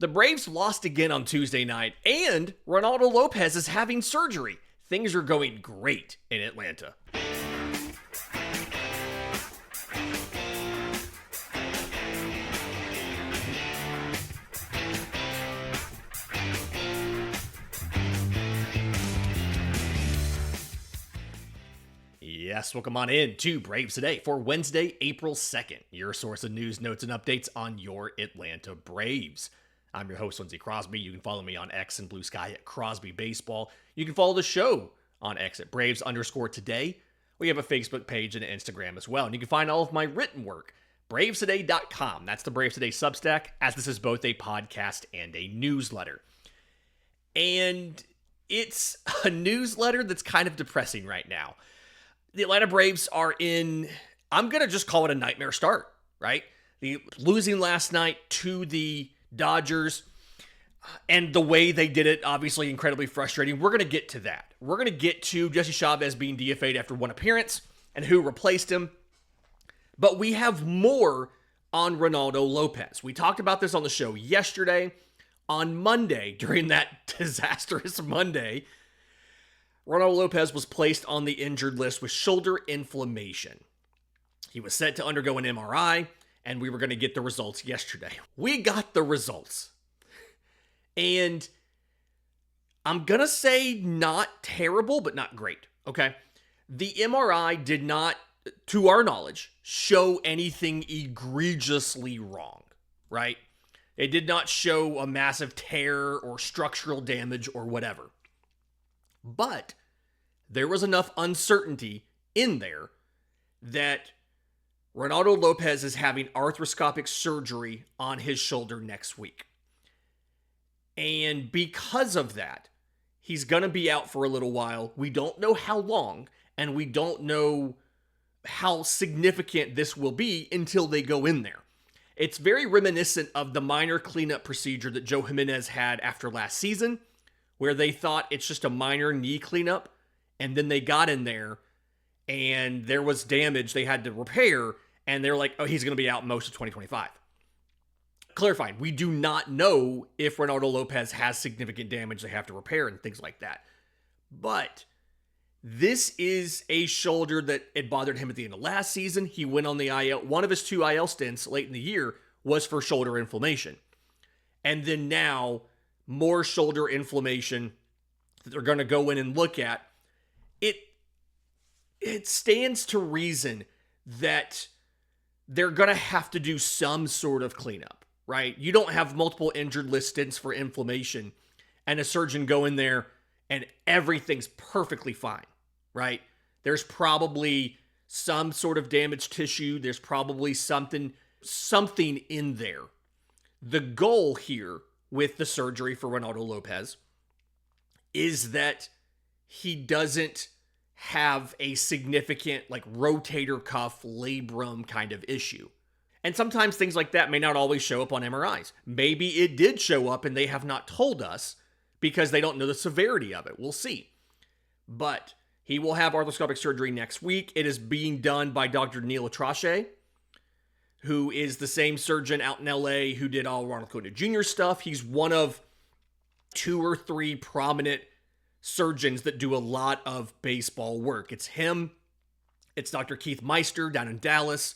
The Braves lost again on Tuesday night, and Reynaldo López is having surgery. Things are going great in Atlanta. Yes, welcome on in to Braves Today for Wednesday, April 2nd, your source of news, notes, and updates on your Atlanta Braves. I'm your host, Lindsay Crosby. You can follow me on X and Blue Sky at Crosby Baseball. You can follow the show on X at Braves_today. We have a Facebook page and an Instagram as well. And you can find all of my written work, bravestoday.com. That's the Braves Today Substack, as this is both a podcast and a newsletter. And it's a newsletter that's kind of depressing right now. The Atlanta Braves are in, I'm going to just call it a nightmare start, right? Losing last night to the Dodgers, and the way they did it, obviously incredibly frustrating. We're going to get to that. We're going to get to Jesse Chavez being DFA'd after one appearance and who replaced him. But we have more on Reynaldo López. We talked about this on the show yesterday. On Monday, during that disastrous Monday, Reynaldo López was placed on the injured list with shoulder inflammation. He was set to undergo an MRI, and we were going to get the results yesterday. We got the results. And I'm going to say not terrible, but not great, okay? The MRI did not, to our knowledge, show anything egregiously wrong, right? It did not show a massive tear or structural damage or whatever. But there was enough uncertainty in there that Reynaldo López is having arthroscopic surgery on his shoulder next week. And because of that, he's going to be out for a little while. We don't know how long, and we don't know how significant this will be until they go in there. It's very reminiscent of the minor cleanup procedure that Joe Jimenez had after last season, where they thought it's just a minor knee cleanup, and then they got in there, and there was damage they had to repair, and they're like, oh, he's going to be out most of 2025. Clarifying, we do not know if Reynaldo López has significant damage they have to repair and things like that. But this is a shoulder that it bothered him at the end of last season. He went on the IL. One of his 2 IL stints late in the year was for shoulder inflammation. And then now, more shoulder inflammation that they're going to go in and look at. It stands to reason that they're going to have to do some sort of cleanup, right? You don't have multiple injured list stints for inflammation and a surgeon go in there and everything's perfectly fine, right? There's probably some sort of damaged tissue. There's probably something in there. The goal here with the surgery for Reynaldo López is that he doesn't have a significant rotator cuff labrum kind of issue. And sometimes things like that may not always show up on MRIs. Maybe it did show up and they have not told us because they don't know the severity of it. We'll see. But he will have arthroscopic surgery next week. It is being done by Dr. Neil Atrache, who is the same surgeon out in LA who did all Ronald Acuna Jr. stuff. He's one of 2 or 3 prominent surgeons that do a lot of baseball work. It's him, it's Dr. Keith Meister down in Dallas,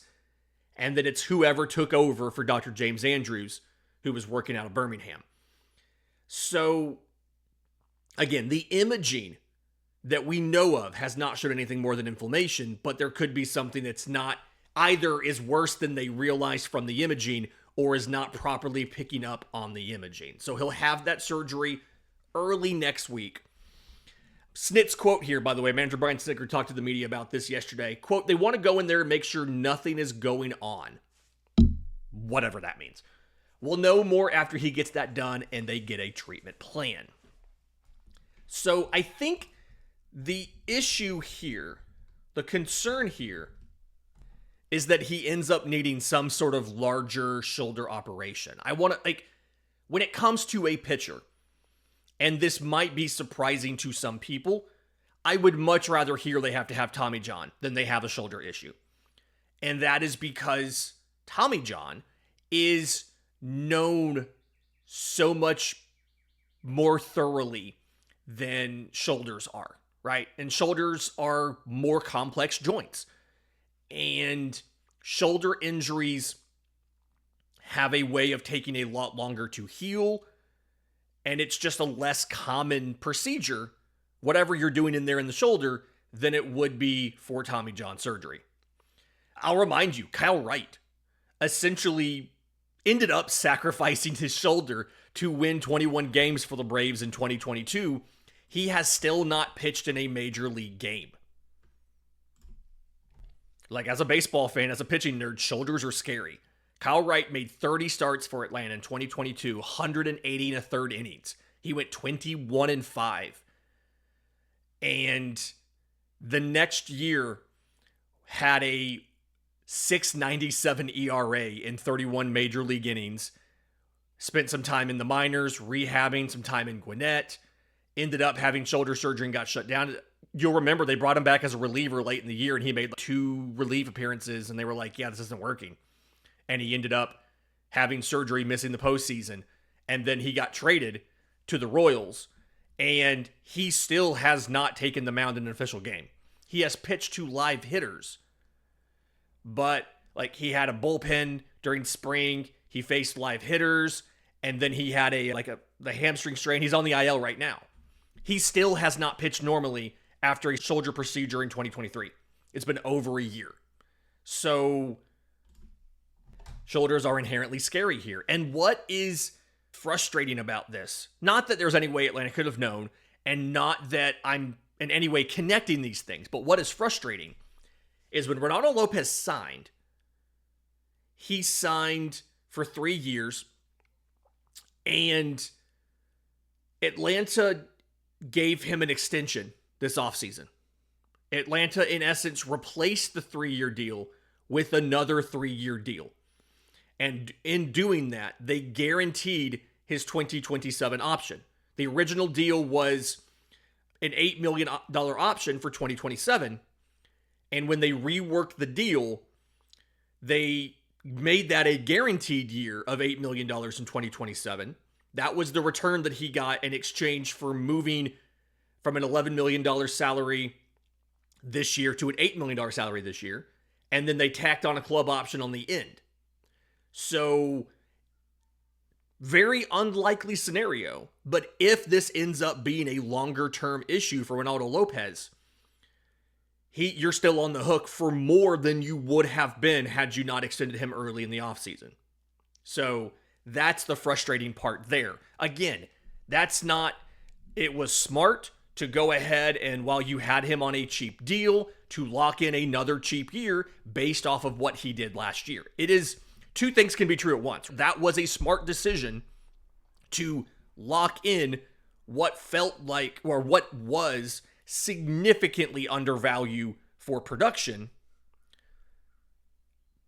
and then it's whoever took over for Dr. James Andrews, who was working out of Birmingham. So, again, the imaging that we know of has not showed anything more than inflammation, but there could be something that's not, either is worse than they realized from the imaging, or is not properly picking up on the imaging. So he'll have that surgery early next week. Snit's quote here, by the way, manager Brian Snitker talked to the media about this yesterday. Quote, they want to go in there and make sure nothing is going on. Whatever that means. We'll know more after he gets that done and they get a treatment plan. So I think the issue here, the concern here, is that he ends up needing some sort of larger shoulder operation. I want to, when it comes to a pitcher, and this might be surprising to some people, I would much rather hear they have to have Tommy John than they have a shoulder issue. And that is because Tommy John is known so much more thoroughly than shoulders are, right? And shoulders are more complex joints. And shoulder injuries have a way of taking a lot longer to heal. And it's just a less common procedure, whatever you're doing in there in the shoulder, than it would be for Tommy John surgery. I'll remind you, Kyle Wright essentially ended up sacrificing his shoulder to win 21 games for the Braves in 2022. He has still not pitched in a major league game. Like, as a baseball fan, as a pitching nerd, shoulders are scary. Kyle Wright made 30 starts for Atlanta in 2022, 180 and a third innings. He went 21-5. And the next year had a 6.97 ERA in 31 major league innings. Spent some time in the minors, rehabbing, some time in Gwinnett. Ended up having shoulder surgery and got shut down. You'll remember they brought him back as a reliever late in the year, and he made 2 relief appearances, and they were like, yeah, this isn't working. And he ended up having surgery, missing the postseason. And then he got traded to the Royals, and he still has not taken the mound in an official game. He has pitched to live hitters, but like, he had a bullpen during spring. He faced live hitters, and then he had the hamstring strain. He's on the IL right now. He still has not pitched normally after a shoulder procedure in 2023. It's been over a year. So shoulders are inherently scary here. And what is frustrating about this, not that there's any way Atlanta could have known, and not that I'm in any way connecting these things, but what is frustrating is when Reynaldo López signed, he signed for 3 years, and Atlanta gave him an extension this offseason. Atlanta, in essence, replaced the 3-year deal with another 3-year deal. And in doing that, they guaranteed his 2027 option. The original deal was an $8 million option for 2027. And when they reworked the deal, they made that a guaranteed year of $8 million in 2027. That was the return that he got in exchange for moving from an $11 million salary this year to an $8 million salary this year. And then they tacked on a club option on the end. So, very unlikely scenario. But if this ends up being a longer-term issue for Reynaldo López, you're still on the hook for more than you would have been had you not extended him early in the offseason. So that's the frustrating part there. Again, it was smart to go ahead and, while you had him on a cheap deal, to lock in another cheap year based off of what he did last year. It is, 2 things can be true at once. That was a smart decision to lock in what felt like, or what was significantly undervalued for production,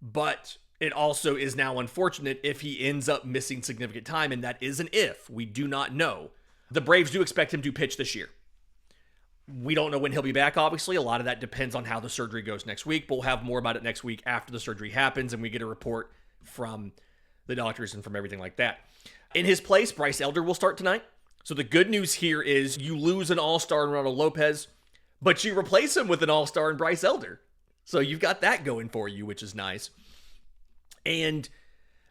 but it also is now unfortunate if he ends up missing significant time, and that is an if. We do not know. The Braves do expect him to pitch this year. We don't know when he'll be back, obviously. A lot of that depends on how the surgery goes next week, but we'll have more about it next week after the surgery happens and we get a report from the doctors and from everything like that. In his place, Bryce Elder will start tonight. So the good news here is you lose an all-star in Reynaldo López, but you replace him with an all-star in Bryce Elder. So you've got that going for you, which is nice. And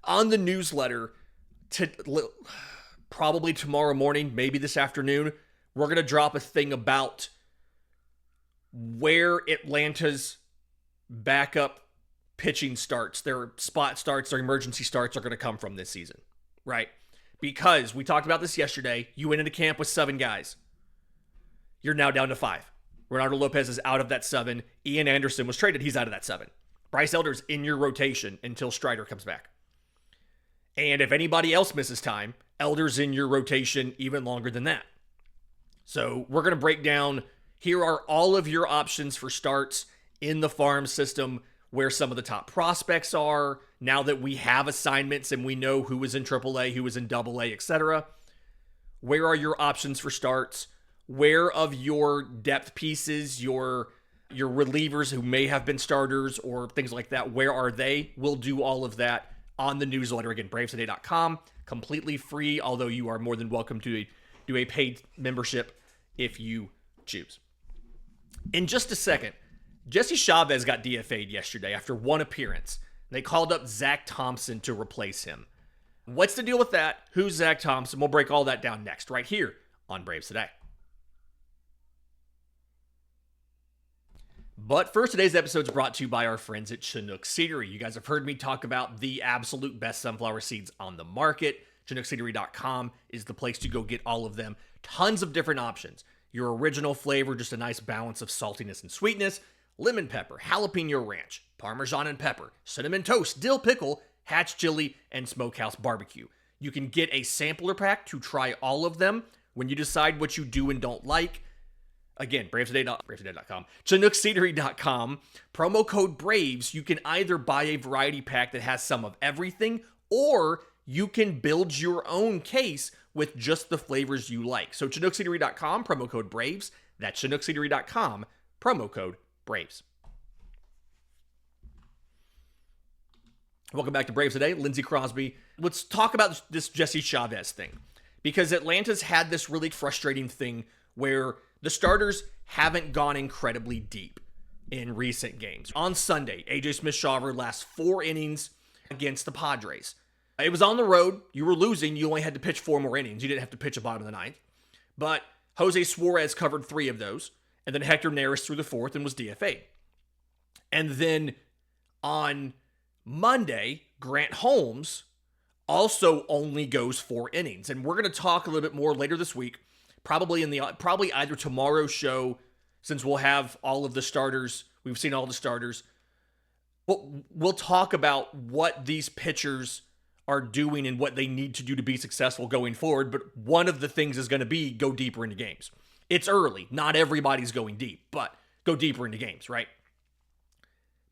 on the newsletter, probably tomorrow morning, maybe this afternoon, we're going to drop a thing about where Atlanta's backup pitching starts, their spot starts, their emergency starts are going to come from this season, right? Because we talked about this yesterday. You went into camp with 7 guys. You're now down to 5. Reynaldo López is out of that 7. Ian Anderson was traded. He's out of that 7. Bryce Elder's in your rotation until Strider comes back. And if anybody else misses time, Elder's in your rotation even longer than that. So we're going to break down, here are all of your options for starts in the farm system, where some of the top prospects are, now that we have assignments and we know who is in AAA, who is in AA, etc. Where are your options for starts? Where of your depth pieces, your relievers who may have been starters or things like that, where are they? We'll do all of that on the newsletter. Again, bravestoday.com, completely free, although you are more than welcome to do a paid membership if you choose. In just a second, Jesse Chavez got DFA'd yesterday after one appearance. They called up Zach Thompson to replace him. What's the deal with that? Who's Zach Thompson? We'll break all that down next, right here on Braves Today. But first, today's episode is brought to you by our friends at Chinook Seedery. You guys have heard me talk about the absolute best sunflower seeds on the market. ChinookSeedery.com is the place to go get all of them. Tons of different options. Your original flavor, just a nice balance of saltiness and sweetness. Lemon pepper, jalapeno ranch, Parmesan and pepper, cinnamon toast, dill pickle, hatch chili, and smokehouse barbecue. You can get a sampler pack to try all of them when you decide what you do and don't like. Again, bravestoday.com, ChinookSeedery.com, promo code BRAVES. You can either buy a variety pack that has some of everything, or you can build your own case with just the flavors you like. So ChinookSeedery.com, promo code BRAVES. That's ChinookSeedery.com, promo code BRAVES. Welcome back to Braves Today. Lindsay Crosby. Let's talk about this Jesse Chavez thing, because Atlanta's had this really frustrating thing where the starters haven't gone incredibly deep in recent games. On Sunday, A.J. Smith-Shawver lasts 4 innings against the Padres. It was on the road. You were losing. You only had to pitch 4 more innings. You didn't have to pitch a bottom of the 9th. But Jose Suarez covered 3 of those. And then Hector Neris threw the 4th and was DFA'd. And then on Monday, Grant Holmes also only goes 4 innings. And we're going to talk a little bit more later this week, probably either tomorrow's show, since we'll have all of the starters. We've seen all the starters. We'll talk about what these pitchers are doing and what they need to do to be successful going forward. But one of the things is going to be go deeper into games. It's early. Not everybody's going deep, but go deeper into games, right?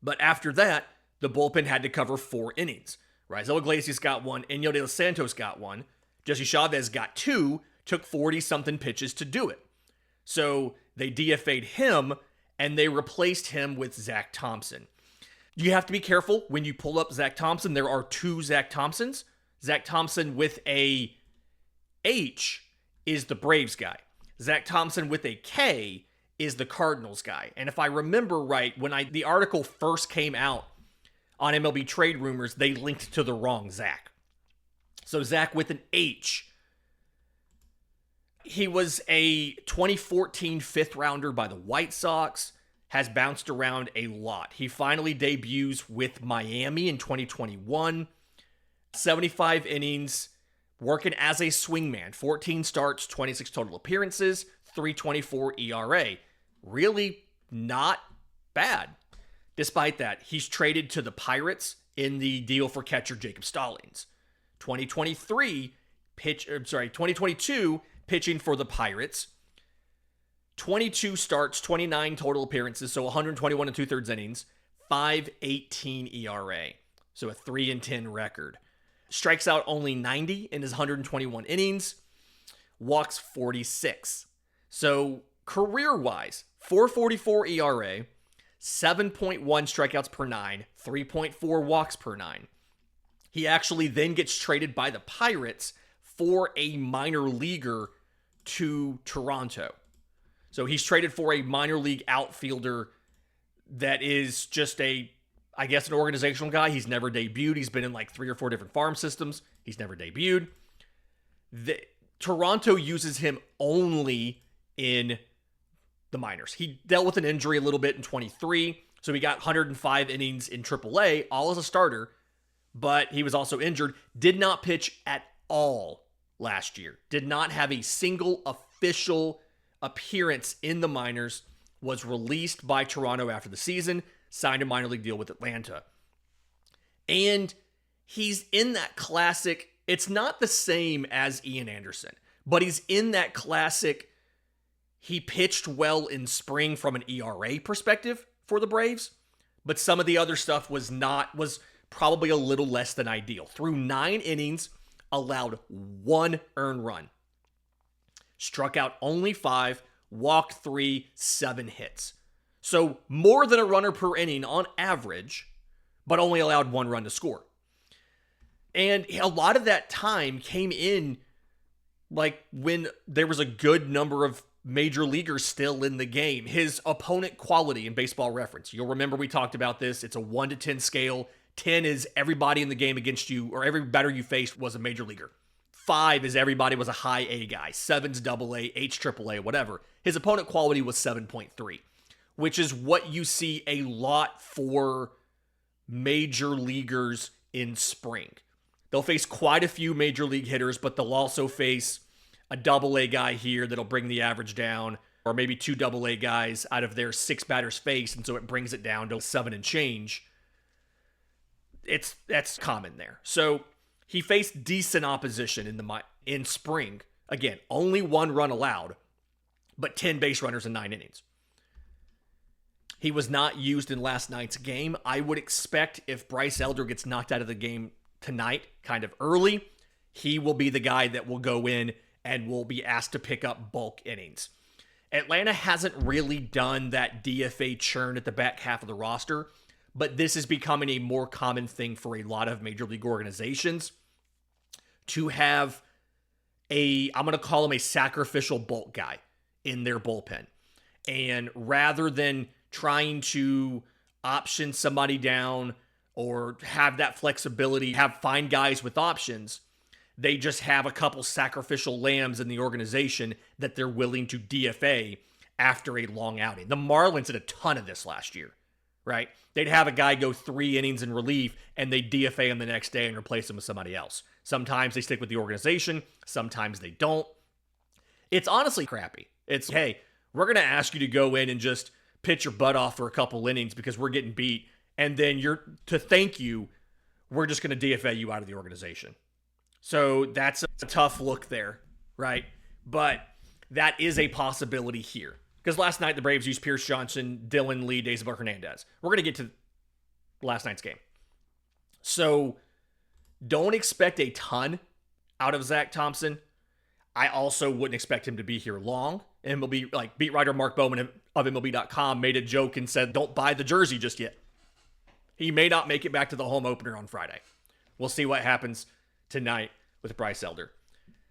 But after that, the bullpen had to cover 4 innings. Raisel Iglesias got 1. Enyel de los Santos got 1. Jesse Chavez got 2. Took 40-something pitches to do it. So they DFA'd him, and they replaced him with Zach Thompson. You have to be careful when you pull up Zach Thompson. There are 2 Zach Thompsons. Zach Thompson with a H is the Braves guy. Zach Thompson with a K is the Cardinals guy. And if I remember right, when the article first came out on MLB Trade Rumors, they linked to the wrong Zach. So Zach with an H. He was a 2014 5th rounder by the White Sox, has bounced around a lot. He finally debuts with Miami in 2021. 75 innings, working as a swingman. 14 starts, 26 total appearances, 3.24 ERA. Really not bad. Despite that, he's traded to the Pirates in the deal for catcher Jacob Stallings. 2022, pitching for the Pirates. 22 starts, 29 total appearances, so 121 and 2/3 innings, 5.18 ERA, so a 3-10 record. Strikes out only 90 in his 121 innings, walks 46. So career-wise, 4.44 ERA, 7.1 strikeouts per 9, 3.4 walks per 9. He actually then gets traded by the Pirates for a minor leaguer to Toronto. So he's traded for a minor league outfielder that is just an organizational guy. He's never debuted. He's been in like 3 or 4 different farm systems. He's never debuted. Toronto uses him only in the minors. He dealt with an injury a little bit in 23, so he got 105 innings in AAA, all as a starter, but he was also injured. Did not pitch at all last year. Did not have a single official appearance in the minors, was released by Toronto after the season, signed a minor league deal with Atlanta. And he's in that classic, it's not the same as Ian Anderson, but he's in that classic, he pitched well in spring from an ERA perspective for the Braves, but some of the other stuff was probably a little less than ideal. Through 9 innings, allowed 1 earned run. Struck out only 5, walked 3, 7 hits. So more than a runner per inning on average, but only allowed 1 run to score. And a lot of that time came in like when there was a good number of major leaguers still in the game. His opponent quality in Baseball Reference, you'll remember we talked about this. It's a 1 to 10 scale. 10 is everybody in the game against you, or every batter you faced was a major leaguer. 5 is everybody was a high A guy. 7's double A, 8's triple A, whatever. His opponent quality was 7.3, which is what you see a lot for major leaguers in spring. They'll face quite a few major league hitters, but they'll also face a double A guy here that'll bring the average down, or maybe 2 double A guys out of their 6 batters faced, and so it brings it down to 7 and change. That's common there. So he faced decent opposition in spring. Again, only 1 run allowed, but 10 base runners in 9 innings. He was not used in last night's game. I would expect if Bryce Elder gets knocked out of the game tonight, kind of early, he will be the guy that will go in and will be asked to pick up bulk innings. Atlanta hasn't really done that DFA churn at the back half of the roster, but this is becoming a more common thing for a lot of major league organizations to have I'm going to call him a sacrificial bulk guy in their bullpen. And rather than trying to option somebody down or have that flexibility, find guys with options, they just have a couple sacrificial lambs in the organization that they're willing to DFA after a long outing. The Marlins did a ton of this last year, right? They'd have a guy go 3 innings in relief and they'd DFA him the next day and replace him with somebody else. Sometimes they stick with the organization. Sometimes they don't. It's honestly crappy. It's, hey, we're going to ask you to go in and just pitch your butt off for a couple innings because we're getting beat. And then to thank you, we're just going to DFA you out of the organization. So that's a tough look there, right? But that is a possibility here. Because last night the Braves used Pierce Johnson, Dylan Lee, Daisy Hernandez. We're going to get to last night's game. So don't expect a ton out of Zach Thompson. I also wouldn't expect him to be here long. MLB, like beat writer Mark Bowman of MLB.com made a joke and said, don't buy the jersey just yet. He may not make it back to the home opener on Friday. We'll see what happens tonight with Bryce Elder.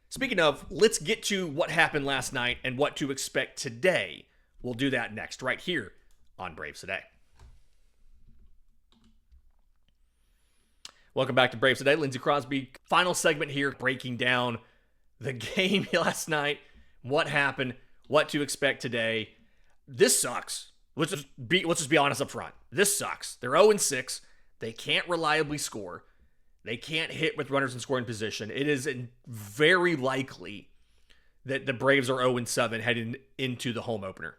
Speaking of, let's get to what happened last night and what to expect today. We'll do that next, right here on Braves Today. Welcome back to Braves Today. Lindsay Crosby, final segment here, breaking down the game last night, what happened, what to expect today. This sucks. Let's just be honest up front. This sucks. They're 0-6. They can't reliably score. They can't hit with runners in scoring position. It is very likely that the Braves are 0-7 heading into the home opener.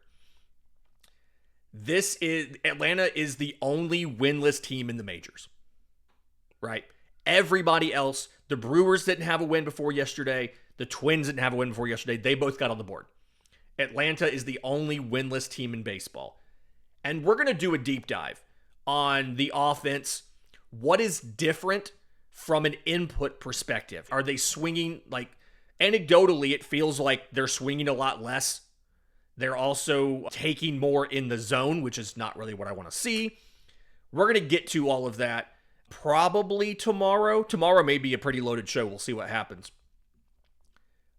Atlanta is the only winless team in the majors, right? Everybody else, the Brewers didn't have a win before yesterday. The Twins didn't have a win before yesterday. They both got on the board. Atlanta is the only winless team in baseball. And we're going to do a deep dive on the offense. What is different from an input perspective? Are they swinging, like, anecdotally, it feels like they're swinging a lot less. They're also taking more in the zone, which is not really what I want to see. We're going to get to all of that probably tomorrow. Tomorrow may be a pretty loaded show. We'll see what happens.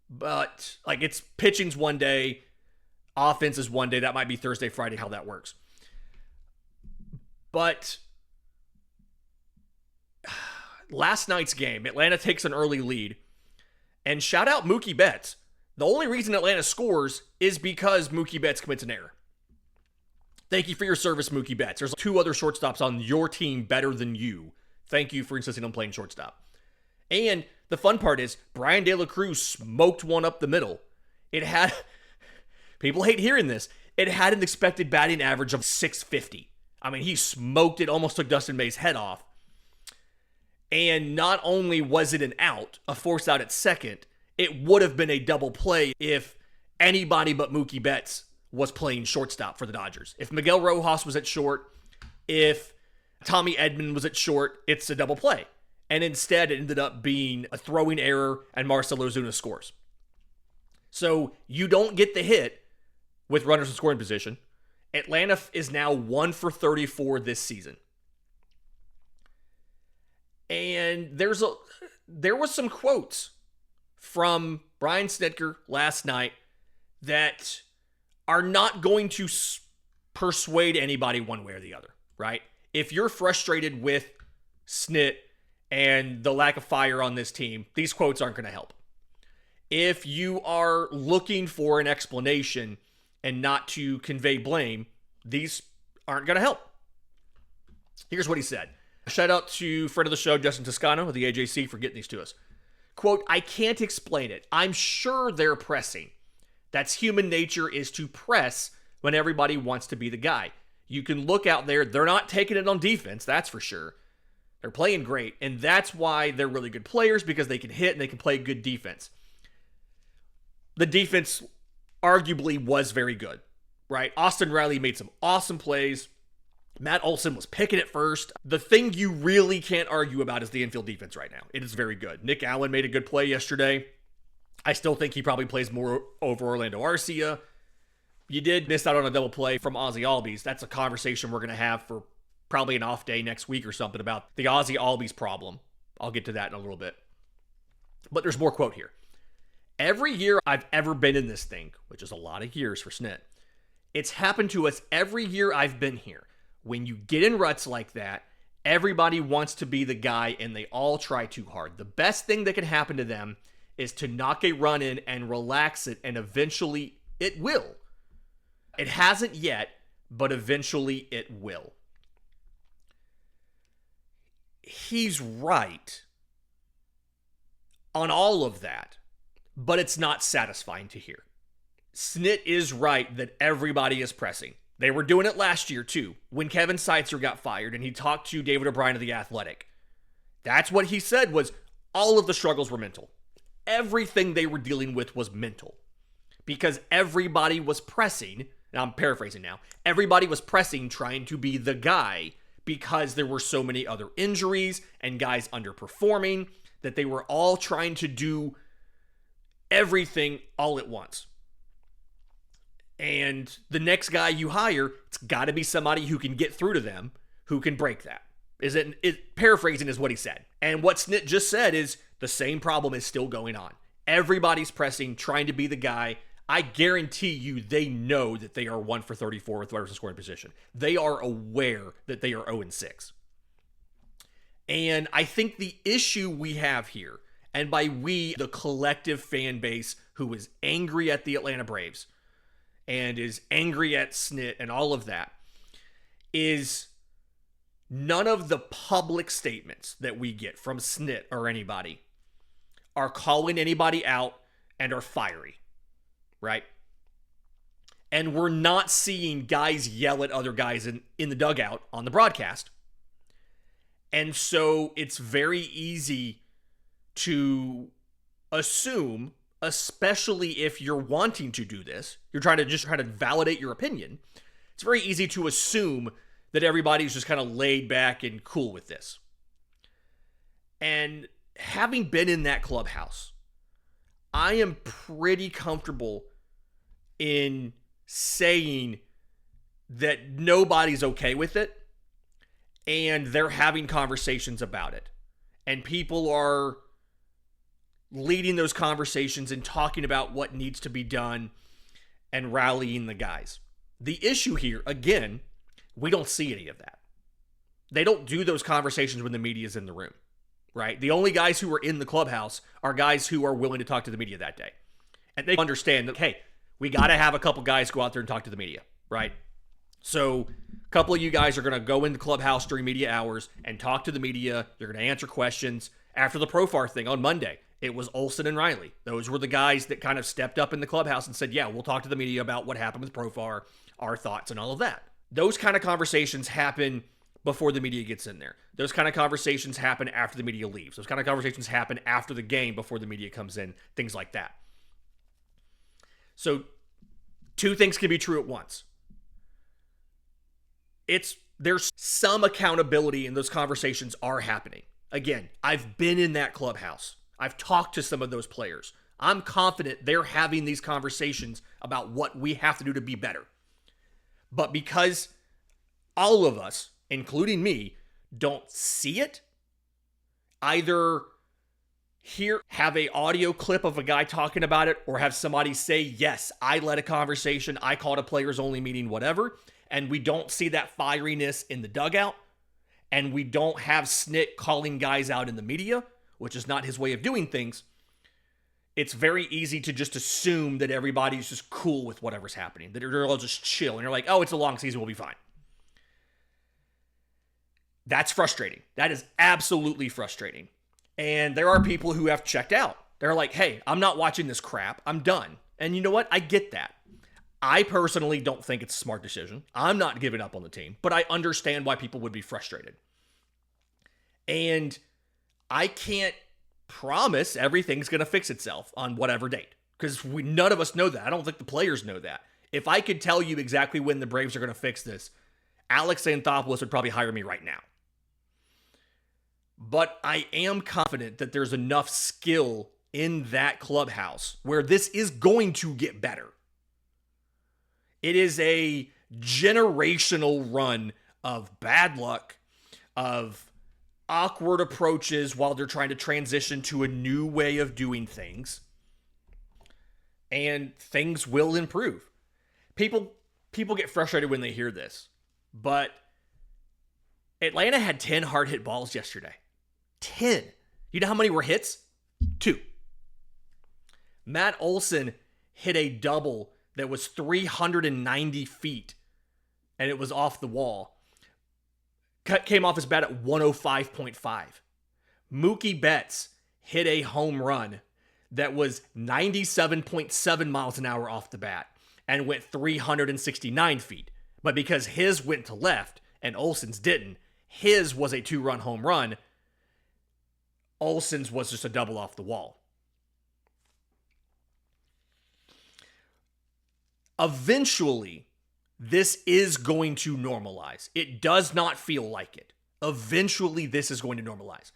But, like, it's pitching's one day, offense is one day. That might be Thursday, Friday, how that works. But last night's game, Atlanta takes an early lead. And shout out Mookie Betts. The only reason Atlanta scores is because Mookie Betts commits an error. Thank you for your service, Mookie Betts. There's 2 other shortstops on your team better than you. Thank you for insisting on playing shortstop. And the fun part is Brian De La Cruz smoked one up the middle. People hate hearing this. It had an expected batting average of .650. I mean, he smoked it, almost took Dustin May's head off. And not only was it an out, a forced out at second, it would have been a double play if anybody but Mookie Betts was playing shortstop for the Dodgers. If Miguel Rojas was at short, if Tommy Edman was at short, it's a double play. And instead, it ended up being a throwing error, and Marcell Ozuna scores. So you don't get the hit with runners in scoring position. Atlanta is now 1 for 34 this season. And And there was some quotes from Brian Snitker last night that are not going to persuade anybody one way or the other, right? If you're frustrated with Snit and the lack of fire on this team, these quotes aren't going to help. If you are looking for an explanation and not to convey blame, these aren't going to help. Here's what he said. Shout out to friend of the show, Justin Toscano of the AJC, for getting these to us. Quote, "I can't explain it. I'm sure they're pressing. That's human nature, is to press when everybody wants to be the guy. You can look out there. They're not taking it on defense, that's for sure. They're playing great, and that's why they're really good players, because they can hit and they can play good defense." The defense arguably was very good, right? Austin Riley made some awesome plays. Matt Olson was picking it first. The thing you really can't argue about is the infield defense right now. It is very good. Nick Allen made a good play yesterday. I still think he probably plays more over Orlando Arcia. You did miss out on a double play from Ozzy Albies. That's a conversation we're going to have for probably an off day next week or something about the Ozzy Albies problem. I'll get to that in a little bit. But there's more quote here. "Every year I've ever been in this thing," which is a lot of years for Snit, "it's happened to us every year I've been here. When you get in ruts like that, everybody wants to be the guy and they all try too hard. The best thing that can happen to them is to knock a run in and relax it, and eventually it will. It hasn't yet, but eventually it will." He's right on all of that, but it's not satisfying to hear. Snit is right that everybody is pressing. They were doing it last year, too, when Kevin Seitzer got fired and he talked to David O'Brien of The Athletic. That's what he said, was all of the struggles were mental. Everything they were dealing with was mental. Because everybody was pressing, and I'm paraphrasing now, everybody was pressing trying to be the guy because there were so many other injuries and guys underperforming that they were all trying to do everything all at once. And the next guy you hire, it's got to be somebody who can get through to them, who can break that. Paraphrasing is what he said. And what Snit just said is the same problem is still going on. Everybody's pressing, trying to be the guy. I guarantee you they know that they are 1 for 34 with runners in scoring position. They are aware that they are 0-6. And I think the issue we have here, and by we, the collective fan base who is angry at the Atlanta Braves, and is angry at Snit and all of that, is none of the public statements that we get from Snit or anybody are calling anybody out and are fiery, right? And we're not seeing guys yell at other guys in the dugout on the broadcast. And so it's very easy to assume, especially if you're wanting to do this, you're trying to validate your opinion, it's very easy to assume that everybody's just kind of laid back and cool with this. And having been in that clubhouse, I am pretty comfortable in saying that nobody's okay with it, and they're having conversations about it. And people are leading those conversations and talking about what needs to be done and rallying the guys. The issue here, again, we don't see any of that. They don't do those conversations when the media is in the room, right? The only guys who are in the clubhouse are guys who are willing to talk to the media that day. And they understand that, hey, we got to have a couple guys go out there and talk to the media, right? So a couple of you guys are going to go in the clubhouse during media hours and talk to the media. You're going to answer questions. After the Profar thing on Monday, it was Olson and Riley. Those were the guys that kind of stepped up in the clubhouse and said, yeah, we'll talk to the media about what happened with Profar, our thoughts and all of that. Those kind of conversations happen before the media gets in there. Those kind of conversations happen after the media leaves. Those kind of conversations happen after the game before the media comes in, things like that. So two things can be true at once. There's some accountability and those conversations are happening. Again, I've been in that clubhouse. I've talked to some of those players. I'm confident they're having these conversations about what we have to do to be better. But because all of us, including me, don't see it either have a audio clip of a guy talking about it, or have somebody say, yes, I led a conversation, I called a players only meeting, whatever, and we don't see that fieriness in the dugout, and we don't have Snit calling guys out in the media, which is not his way of doing things, it's very easy to just assume that everybody's just cool with whatever's happening, that they're all just chill, and you're like, oh, it's a long season, we'll be fine. That's frustrating. That is absolutely frustrating. And there are people who have checked out. They're like, hey, I'm not watching this crap. I'm done. And you know what? I get that. I personally don't think it's a smart decision. I'm not giving up on the team, but I understand why people would be frustrated. And I can't promise everything's going to fix itself on whatever date, because none of us know that. I don't think the players know that. If I could tell you exactly when the Braves are going to fix this, Alex Anthopoulos would probably hire me right now. But I am confident that there's enough skill in that clubhouse where this is going to get better. It is a generational run of bad luck, of awkward approaches while they're trying to transition to a new way of doing things. And things will improve. People get frustrated when they hear this, but Atlanta had 10 hard hit balls yesterday. 10. You know how many were hits? 2. Matt Olson hit a double that was 390 feet, and it was off the wall. Came off his bat at 105.5. Mookie Betts hit a home run that was 97.7 miles an hour off the bat and went 369 feet. But because his went to left and Olson's didn't, his was a 2-run home run. Olson's was just a double off the wall. Eventually, this is going to normalize. It does not feel like it. Eventually, this is going to normalize.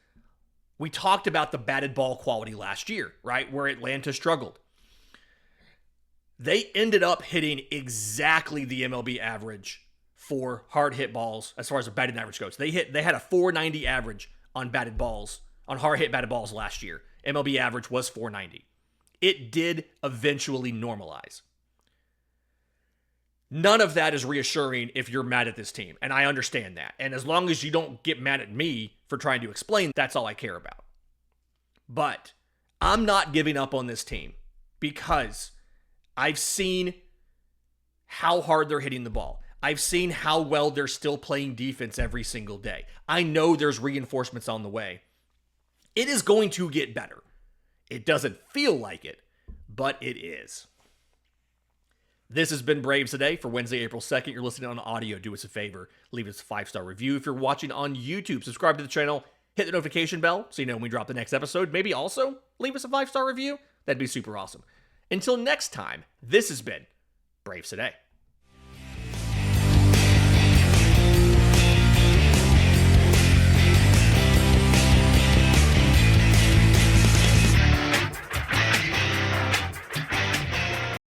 We talked about the batted ball quality last year, right? Where Atlanta struggled. They ended up hitting exactly the MLB average for hard hit balls as far as the batting average goes. They had a 490 average on batted balls, on hard hit batted balls last year. MLB average was 490. It did eventually normalize. None of that is reassuring if you're mad at this team, and I understand that. And as long as you don't get mad at me for trying to explain, that's all I care about. But I'm not giving up on this team because I've seen how hard they're hitting the ball. I've seen how well they're still playing defense every single day. I know there's reinforcements on the way. It is going to get better. It doesn't feel like it, but it is. This has been Braves Today for Wednesday, April 2nd. You're listening on audio. Do us a favor. Leave us a 5-star review. If you're watching on YouTube, subscribe to the channel. Hit the notification bell so you know when we drop the next episode. Maybe also leave us a 5-star review. That'd be super awesome. Until next time, this has been Braves Today.